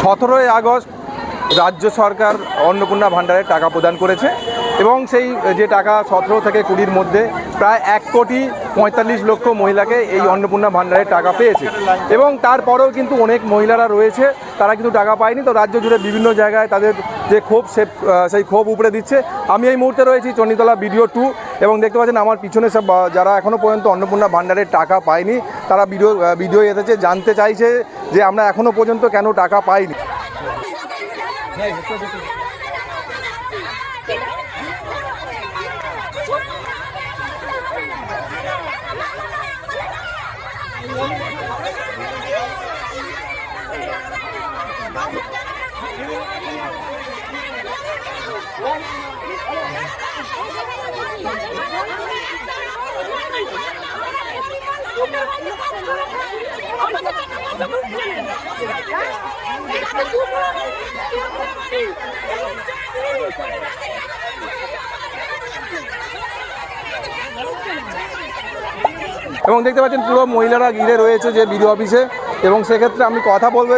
17ই August রাজ্য সরকার অন্নপূর্ণা ভাণ্ডারের টাকা প্রদান করেছে এবং সেই যে টাকা 17 থেকে 20-র মধ্যে প্রায় 1,45,00,000 মহিলাকে এই অন্নপূর্ণা ভাণ্ডারের টাকা পেয়েছে এবং তারপরেও কিন্তু অনেক মহিলারা রয়েছে তারা কিন্তু টাকা পায়নি। তো রাজ্য জুড়ে বিভিন্ন জায়গায় তাদের যে ক্ষোভ সেই ক্ষোভ উপড়ে দিচ্ছে। আমি এই মুহূর্তে রয়েছি চণ্ডীতলা BDO 2 এবং দেখতে পাচ্ছেন আমার পিছনে সব যারা এখনও পর্যন্ত অন্নপূর্ণা ভাণ্ডারের টাকা পায়নি তারা ভিডিও এসেছে, জানতে চাইছে যে আমরা এখনও পর্যন্ত কেন টাকা পাইনি। এবং দেখতে পাচ্ছেন পুরো মহিলারা ঘিরে রয়েছে যে BDO অফিসে এবং সেক্ষেত্রে আমি কথা বলবো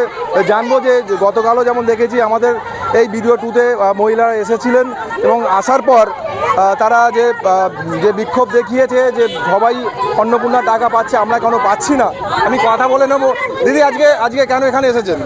জানবো যে গতকালও যেমন দেখেছি আমাদের এই BDO 2-তে মহিলারা এসেছিলেন এবং আসার পর তারা যে বিক্ষোভ দেখিয়েছে যে সবাই অন্নপূর্ণা টাকা পাচ্ছে, আমরা কেন পাচ্ছি না। আমি কথা বলে নেবো। দিদি আজকে কেন এখানে এসেছেন?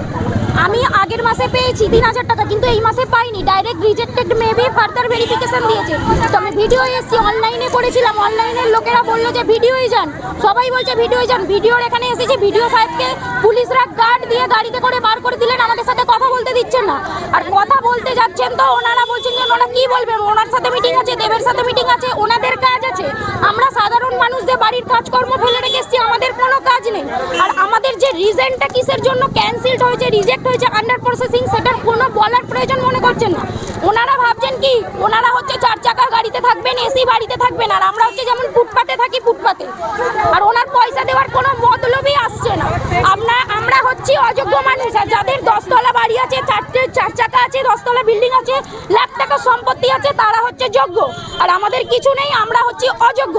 আমি আগের মাসে পেয়েছি 3,000 টাকা, কিন্তু এই মাসে পাইনি। Direct rejected, maybe further verification দিয়েছে। তো আমি ভিডিও এসেছি, অনলাইনে করেছিলাম, অনলাইনের লোকেরা বললো যে ভিডিওই যান, সবাই বলছে ভিডিওই যান। ভিডিওর এখানে এসেছি, ভিডিও সাহেবকে পুলিশরা গার্ড দিয়ে গাড়িতে করে বার করে দিলেন, আমাদের সাথে কথা বলতে দিচ্ছেন না। আর কথা বলতে যাচ্ছেন তো ওনারা বলছেন যে ওনারা কি বলবেন, ওনার সাথে মিটিং আছে, দেবের সাথে মিটিং আছে, ওনাদের কাজ আছে। আমরা সাধারণ মানুষ যে বাড়ির কাজকর্ম ফেলে রেখে এসেছি, আমাদের কোনো কাজ নেই। আর আমাদের যে রিজনটা কিসের জন্য ক্যান্সেলড হয়েছে, রিজেক্ট হয়েছে, আন্ডার প্রসেসিং, সেটার কোনো বলার প্রয়োজন মনে করছেন না। ওনারা ভাবছেন কি, ওনারা হচ্ছে 4 চাকার গাড়িতে থাকবেন, এসি বাড়িতে থাকবেন, আর আমরা হচ্ছে যেমন ফুটপাতে থাকি ফুটপাতে। আর ওনার পয়সা দেওয়ার কোনো মতলবই আসছে না। আমরা হচ্ছি অযোগ্য মানুষ, আর যাদের 10 তলা বাড়ি আছে, 4 চাকা আছে, 10 তলা বিল্ডিং আছে, লাখ টাকা সম্পত্তি আছে, তারা হচ্ছে যোগ্য। আর আমাদের কিছু নেই, আমরা হচ্ছি অযোগ্য।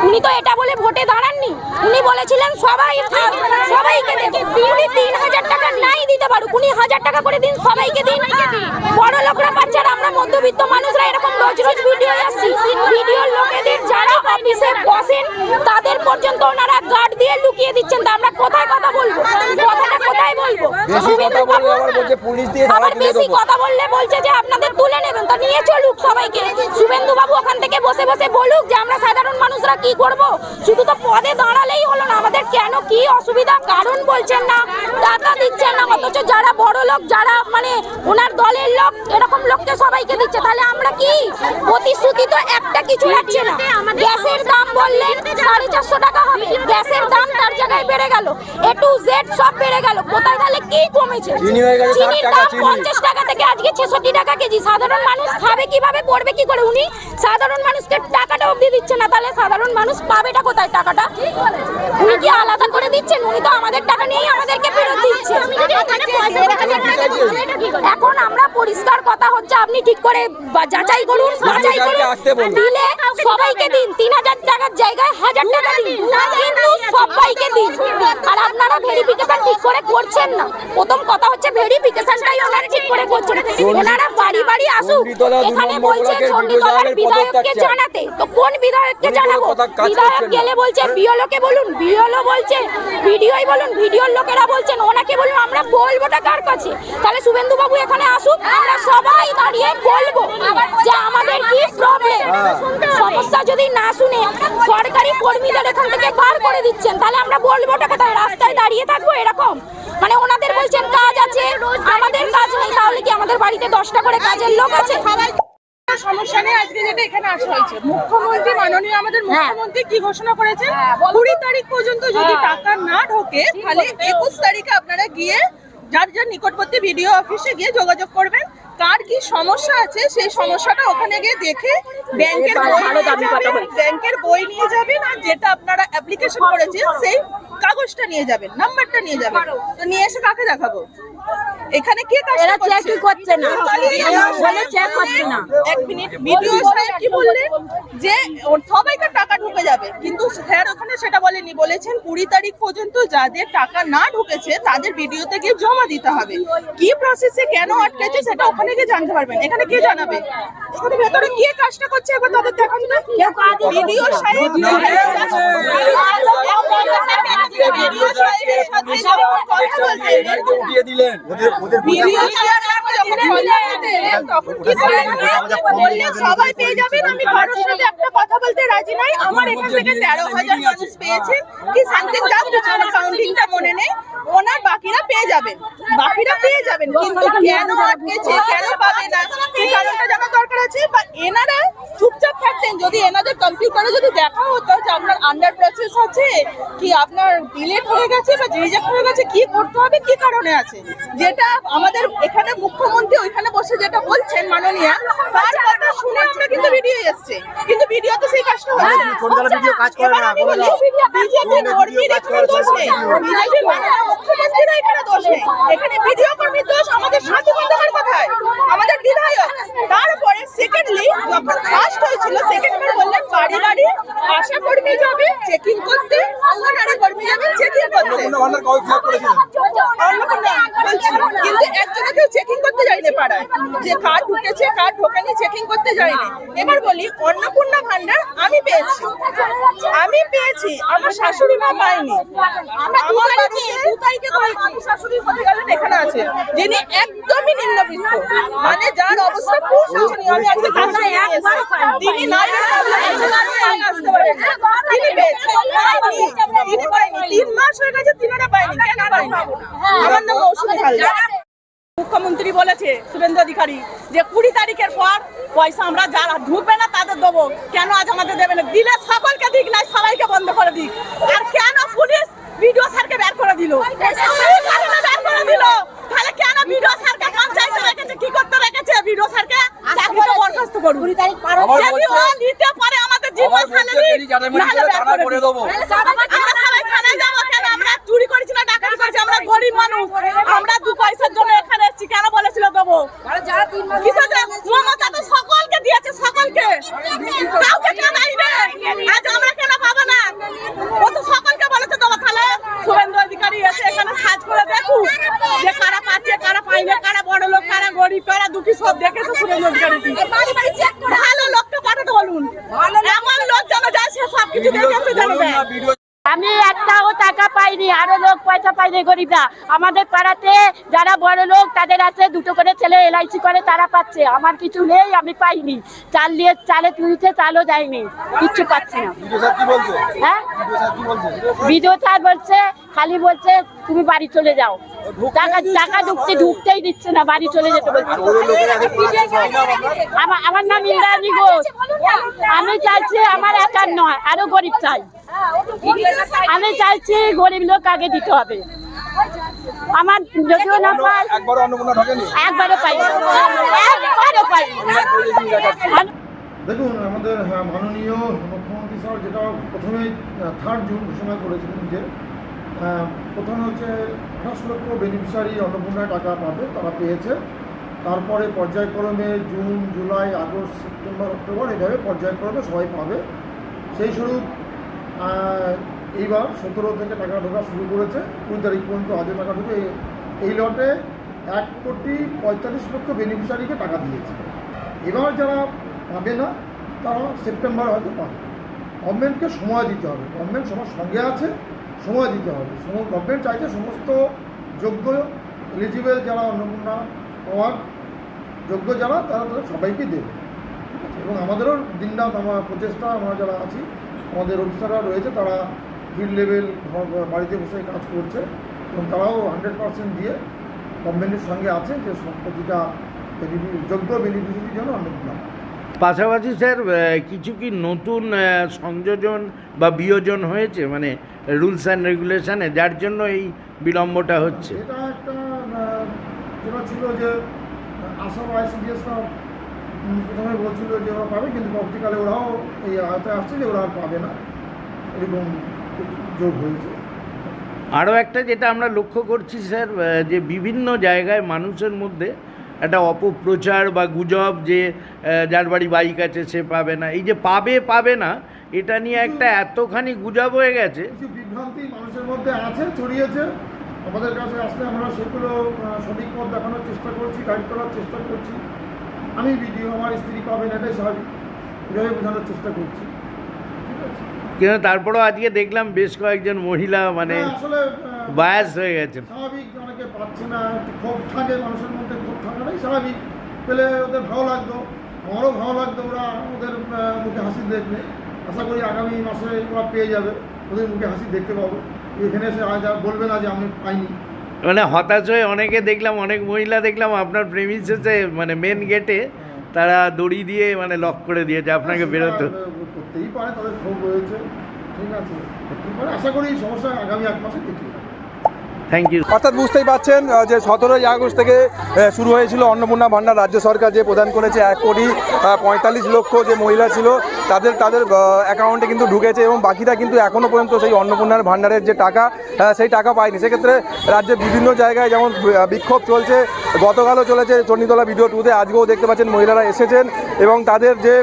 উনি তো এটা বলে ভোটে দাঁড়াননি, উনি বলেছিলেন সবাইকে দেন। উনি 3,000 টাকা নাই দিতে পারুক, উনি 1,000 টাকা করে দিন, সবাইকে দিন। বড় লোকরা পাচ্ছে, আর আমরা মধ্যবিত্ত মানুষরা এরকম রোজ ভিডিও আসছি। ভিডিওর লোকেদের যারা অফিসে বসেন তাদের পর্যন্ত ওনারা গার্ড দিয়ে লুকিয়ে দিচ্ছেন। তা আমরা কোথায় কথা বলবো, কথাটা কোথায় বলবো? আবার বেশি কথা বললে বলছে যে আপনাদের তুলে নেবেন, তা নিয়ে চলুক সবাইকে। শুভেন্দু বাবু ওখান থেকে বসে বসে বলুক যে আমরা সাধারণ মানুষরা কি করব। শুধু তো পদে দাঁড়ালেই হলো না, আমাদের কেন কি অসুবিধা কারণ বলছেন না, টাকা দিচ্ছেন না, অথচ যারা বড় লোক, যারা মানে ওনার দলের লোক, এরকম লোককে সবাইকে দিচ্ছে। তাহলে আমরা কি প্রতিশ্রুতি তো একটা কিছু রাখছে না। গ্যাসের দাম বললেন 450 টাকা হবে, গ্যাসের দাম তার জায়গায় বেড়ে গেল, A to Z সব বেড়ে গেল। কোথায় তাহলে কি কমেছে? চিনির দাম 50 টাকা থেকে আজকে 66 টাকা কেজি। সাধারণ মানুষ খাবে কিভাবে, পড়বে কি করে? উনি সাধারণ মানুষকে টাকাটা অবধি দিচ্ছে না, তাহলে সাধারণ মানুষ পাবেটা কোথায় টাকাটা? উনি কি আলাদা করে দিচ্ছেন? উনি তো আমাদের টাকা নিয়েই আমাদেরকে ফেরত দিচ্ছে। এখন আমরা পরিষ্কার কথা হচ্ছে, আপনি ঠিক করে যাচাই করুন, বাছাই করুন, দিলে সবাইকে দিন। 3,000 টাকার জায়গায় 1,000 টাকা দিন, কিন্তু সবাইকে দিন। আর আপনারা ভেরিফিকেশন ঠিক করে করছেন না। প্রথম কথা হচ্ছে ভেরিফিকেশনটাই ওনারা ঠিক করে করছেন। ওনারা বাড়ি বাড়ি আসুক, এখানে বলছে চণ্ডীতলার বিধায়ককে জানাতে। তো কোন বিধায়ককে জানাবো? বিধায়ক গেলে বলছে বিওলোকে বলুন, বিওলো বলছে ভিডিওই বলুন, ভিডিওর লোকেরা বলছেন ওনাকে বলুন। আমরা বলবোটা কার কাছে? তাহলে শুভেন্দু বাবু এখানে আসুক, আমরা সবাই দাঁড়িয়ে বলবো যে আমাদের কি প্রবলেম। সমস্যা যদি না শুনে সরকারি কর্মীদের এখান থেকে বার করে দিচ্ছেন, তাহলে আমরা বলবোটা কোথায়? রাস্তায় দাঁড়িয়ে থাকবো এরকম? মানে ওনাদের বলছেন কাজ আছে, আমাদের কাজ নেই। তাহলে কি আমাদের বাড়িতে 10টা করে কাজের লোক আছে? সমস্যা নেই। আজকে যেটা এখানে আসা হয়েছে, মুখ্যমন্ত্রী, মাননীয় আমাদের মুখ্যমন্ত্রী কি ঘোষণা করেছে, 20 তারিখ পর্যন্ত যদি টাকা না ঢোকে তাহলে 21 তারিখে আপনারা গিয়ে যার যার নিকটবর্তী BDO অফিসে গিয়ে যোগাযোগ করবেন। কার কি সমস্যা আছে সেই সমস্যাটা ওখানে গিয়ে দেখে ব্যাংকের বই নিয়ে যাবেন, আর যেটা আপনারা অ্যাপ্লিকেশন করেছেন সেই কাগজটা নিয়ে যাবেন, নাম্বারটা নিয়ে যাবেন, তো নিয়ে এসে কাকে দেখাবো? এখানে কে কাজটা এরা করছে? চেকই করছে না, বলে চেক হচ্ছে না। এক মিনিট, ভিডিও সাহেব কি বললেন যে ওর সবাইকে টাকা ঢুকে যাবে, কিন্তু স্যার ওখানে সেটা বলেনি, বলেছেন 20 তারিখ পর্যন্ত যাদের টাকা না ঢুকেছে তাদের ভিডিওতে গিয়ে জমা দিতে হবে। কি প্রসেসে কেন আটকেছে সেটা ওখানে গিয়ে জানতে পারবেন, এখানে কে জানাবে? এখানে ভেতরে কে কাজটা করছে একবার তাদের দেখান তো। ভিডিও সাহেব ভিডিও সাহেবের সাথে যখন কথা বলতেন, উঠিয়ে দিলেন ভিডিও সাহেব যখন কথা বলতেন তখন কি বললেন সবাই পেয়ে যাবেন, আমি কারোর সাথে একটা কথা বলতে রাজি নাই, আমার এখান থেকে 13,000 মানুষ পেয়েছে কি সামথিং জাস্ট কাউন্টিংটা মনে নেই, ওনার বাকিরা পেয়ে যাবেন, বাকিরা পেয়ে যাবেন, কিন্তু কেন আটকেছে, কেন পাবে না সেই কারণটা জানা দরকার আছে। বা এনারা চুপচাপ থাকতেন, যদি এনাদের কম্পিউটারে যদি দেখা হতো যে আপনার আন্ডার প্রসেস আছে কি আপনার ডিলিট হয়ে গেছে বা রিজেক্ট হয়ে গেছে, কি করতে হবে, কি কারণে আছে, যেটা আমাদের এখানে মুখ্যমন্ত্রী ওইখানে বসে যেটা বলছেন মাননীয়, তার কথা শুনে আমরা কিন্তু ভিডিও এসছে, কিন্তু ভিডিওতে সেই কাজটা হচ্ছে না। ভিডিও কাজ করে না, বলে দাও। বিজেপি কর্মীর এখানে দোষ নেই, বিজেপি মুখ্যমন্ত্রীরা এখানে দোষ নেই, এখানে ভিডিও কর্মীর দোষ আমাদের সাথী বন্ধুদের কথায়, আমাদের বিধায়ক। তারপরে সেকেন্ডলি যখন ফার্স্ট হয়েছিল, সেকেন্ডবার বললেন বাড়ি বাড়ি আশা কর্মী যাবে চেকিং করতে, অঙ্গনারী কর্মী যাবে চেকিং করতে, ভান্ডার কবে ফ্ল্যাগ করেছিলেন? কিন্তু একজনে কেউ চেকিং করতে যায়নি পাড়ায়, যে কার্ড ঢুকেছে কার্ড ঢোকেনি চেকিং করতে যায়নি। এবার বলি অন্নপূর্ণা ভান্ডার আমি পেয়েছি, আমার শাশুড়ি মা পায়নি, আমার বাড়িতে 2 তারিখে আমি শাশুড়ি হয়ে গেলেন এখানে আছে, যিনি একদমই নিম্নবিত্ত, মানে যার অবস্থা খুব শোচনীয়, আমি আজকে কাছে তিনি না আসতে পারেন, তিনি পেয়েছেন, তিনি পায়নি, 3 মাস হয়ে গেছে তিনারা পায়নি, কেন পায়নি? আমার নাম মৌসুমী হালদার। মুখ্যমন্ত্রী বলেছে শুভেন্দু অধিকারী যে 20 তারিখের পর পয়সা আমরা যারা ঢুকবে না তাদের দেবো, কেন আজ আমাদের দেবে না? দিলে সকলকে দিক নাই, সবাইকে বন্ধ করে দিক। আর কেন পুলিশ ভিডিও স্যারকে বের করে দিল? বের করে দিল, তাহলে কেন ভিডিও স্যারকে পঞ্চায়েতে রেখেছে? কি করতে রেখেছে ভিডিও স্যারকে? চাকরিতে বরখাস্ত করুন, যদি ও নিতে পারে আমাদের জীবন ফেলে দিক, নাহলে বের করে দেবো। আমরা সবাই থানায় যাবো, কেন আমরা চুরি করেছি না ডাকাতি করেছি? আমরা গরিব মানুষ, আমরা 2 পয়সার জন্য এখানে এসেছি, কেন বলেছিল দেবো? মমতা তো সকলকে দিয়েছে, সকলকে, কাউকে কেন দেয়নি? আজ আমরা কেন পাবো না? ও তো সকলকে বলেছে দেবো। তাহলে শুভেন্দু অধিকারী এসে এখানে সাজ করে দেখুক যে কারা পাচ্ছে কারা পাইনি, কারা বড় লোক কারা গরিব কারা দুঃখী, সব দেখেছে শুভেন্দু অধিকারী। ভালো লোককে পাঠাতে বলুন, এমন লোক যেন যায় সে সব কিছু দেখেছে জানবে। আমি একটাও টাকা পাইনি, আরো লোক পয়সা পাইনি, গরিবরা। আমাদের পাড়াতে যারা বড় লোক তাদের আছে 2টো করে ছেলে LIC করে, তারা পাচ্ছে, আমার কিছু নেই, আমি পাইনি। চাল দিয়ে চালে তুলছে, চালও যায়নি, কিচ্ছু পাচ্ছি না। হ্যাঁ, ভিডিও স্যার বলছে, খালি বলছে তুমি বাড়ি চলে যাও, টাকা ঢুকতেই দিচ্ছে না, বাড়ি চলে যেতে বলছে। আমার নাম ইন্দ্রাণী ঘোষ। আমি চাইছি আমার একার নয়, আরো গরিব চাই। আমি চাইছি গরিব লোক আগে দিতে হবে। আমার যদিও না পাই, একবারও পাই, দেখুন, আমাদের মাননীয় মুখ্যমন্ত্রী স্যার যেটা প্রথমে 3 জুন ঘোষণা করেছিলেন যে প্রথমে হচ্ছে 28 লক্ষ বেনিফিশিয়ারি অন্নপূর্ণায় টাকা পাবে, তারা পেয়েছে। তারপরে পর্যায়ক্রমে June, July, August, September, October এভাবে পর্যায়ক্রমে সবাই পাবে। সেই স্বরূপ এইবার 17 থেকে টাকা ঢোকা শুরু করেছে, 20 তারিখ পর্যন্ত আজও টাকা ঢুকে এই লটে 1,45,00,000 বেনিফিশিয়ারিকে টাকা দিয়েছে। এবার যারা পাবে না তারা সেপ্টেম্বরে হয়তো পাবে। গভর্নমেন্টকে সময় দিতে হবে, গভর্নমেন্ট সবার সঙ্গে আছে, সময় দিতে হবে। গভর্নমেন্ট চাইছে সমস্ত যোগ্য এলিজিবল যারা অন্নপূর্ণা পাওয়ার যোগ্য যারা তারা তাদের সবাইকে দেবে, ঠিক আছে? এবং আমাদেরও দিনরাত আমার প্রচেষ্টা, আমরা যারা আছি আমাদের অফিসাররা রয়েছে, তারা ফিল্ড লেভেল বাড়িতে বসে কাজ করছে এবং তারাও 100% দিয়ে গভর্নমেন্টের সঙ্গে আছে যে প্রতিটা যোগ্য বেনিফিশিয়ারির জন্য অন্নপূর্ণা। পাশাপাশি স্যার কিছু কি নতুন সংযোজন বা বিয়োজন হয়েছে, মানে রুলস অ্যান্ড রেগুলেশনে, যার জন্য এই বিলম্বটা হচ্ছে? এটা একটা যেটা ছিল যে আসাম ICDSরা প্রথমে বলছিল যে ওরা পাবে, কিন্তু পরবর্তীকালে ওরাও এই আওতায় আসছে যে ওরা আর পাবে না, এরকম যোগ হয়েছে। আরও একটা যেটা আমরা লক্ষ্য করছি স্যার, যে বিভিন্ন জায়গায় মানুষের মধ্যে একটা অপপ্রচার বা গুজব যে যার বাড়ি বাইক আছে সে পাবে না, এই যে পাবে না, এটা নিয়ে একটা এতখানি গুজব হয়ে গেছে। কিছু বিভ্রান্তি মানুষের মধ্যে আছে, ছড়িয়েছে। আমাদের কাছে আসলে আমরা সেগুলো সঠিক পথ দেখানোর চেষ্টা করছি, গাইড করার চেষ্টা করছি। আমি ভিডিও, আমার স্ত্রী পাবেন, এটাই স্বাভাবিক, এভাবে বোঝানোর চেষ্টা করছি। ঠিক আছে, কিন্তু তারপরেও আজকে দেখলাম বেশ কয়েকজন মহিলা মানে আসলে বায়াস হয়ে গেছে। স্বাভাবিক, অনেকে পাচ্ছে না, একটু ক্ষোভ থাকে মানুষের মধ্যে, ক্ষোভ থাকাটাই স্বাভাবিক। পেলে ওদের ভালো লাগতো, আমারও ভালো লাগতো, ওরা ওদের মুখে হাসি দেখবে। আশা করি আগামী মাসে ওরা পেয়ে যাবে, ওদের মুখে হাসি দেখতে পাবো। এখানে এসে আজ আর বলবে না যে আমি পাইনি। মানে হতাশ হয়ে অনেকে দেখলাম, অনেক মহিলা দেখলাম আপনার প্রেমিসেসে মানে মেন গেটে তারা দড়ি দিয়ে মানে লক করে দিয়েছে আপনাকে বেরোতে। করতেই পারে, তাদের ক্ষোভ রয়েছে, ঠিক আছে, করতেই পারে। আশা করি সমস্যা আগামী 1 মাসে কেটে যাবে। Thank you. অর্থাৎ বুঝতেই পাচ্ছেন যে 17ই আগস্ট থেকে শুরু হয়েছিল অন্নপূর্ণা ভাণ্ডার। রাজ্য সরকার যে প্রদান করেছে 1,45,00,000 যে মহিলা ছিল তাদের অ্যাকাউন্টে কিন্তু ঢুকেছে, এবং বাকিরা কিন্তু এখনও পর্যন্ত সেই অন্নপূর্ণার ভাণ্ডারের যে টাকা সেই টাকা পায়নি। সেক্ষেত্রে রাজ্যের বিভিন্ন জায়গায় যেমন বিক্ষোভ চলছে, গতকালও চলেছে চণ্ডীতলা ভিডিও 2-তে, আজকেও দেখতে পাচ্ছেন মহিলারা এসেছেন এবং তাদের যে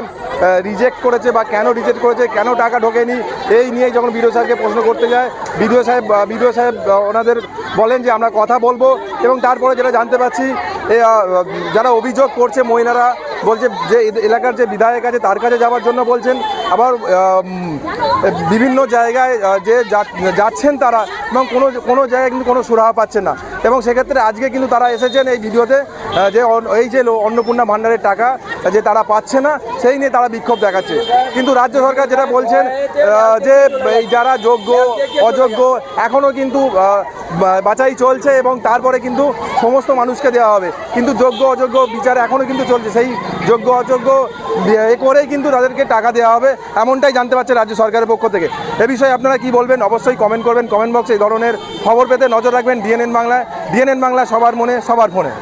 রিজেক্ট করেছে বা কেন রিজেক্ট করেছে, কেন টাকা ঢোকেনি, এই নিয়ে যখন বিডিও সাহেবকে প্রশ্ন করতে যায়, বিডিও সাহেব ওনাদের বলেন যে আমরা কথা বলবো। এবং তারপরে যেটা জানতে পাচ্ছি, যারা অভিযোগ করছে মহিলারা বলছে যে এলাকার যে বিধায়ক আছে তার কাছে যাওয়ার জন্য বলছেন, আবার বিভিন্ন জায়গায় যে যাচ্ছেন তারা, এবং কোনো জায়গায় কিন্তু কোনো সুরাহা পাচ্ছেন না। এবং সেক্ষেত্রে আজকে কিন্তু তারা এসেছেন এই ভিডিওতে, যে এই যে অন্নপূর্ণা ভাণ্ডারের টাকা যে তারা পাচ্ছে না সেই নিয়ে তারা বিক্ষোভ দেখাচ্ছে। কিন্তু রাজ্য সরকার যেটা বলছেন যে এই যারা যোগ্য অযোগ্য এখনও কিন্তু বাছাই চলছে, এবং তারপরে কিন্তু সমস্ত মানুষকে দেওয়া হবে। কিন্তু যোগ্য অযোগ্য বিচার এখনও কিন্তু চলছে, সেই যোগ্য অযোগ্য করেই কিন্তু তাদেরকে টাকা দেওয়া হবে, এমনটাই জানতে পারছে রাজ্য সরকারের পক্ষ থেকে। এ বিষয়ে আপনারা কি বলবেন অবশ্যই কমেন্ট করবেন, কমেন্ট বক্সে এই ধরনের খবর পেতে নজর রাখবেন ডিএনএন বাংলায়। ডিএনএন বাংলা, সবার মনে সবার ফোনে।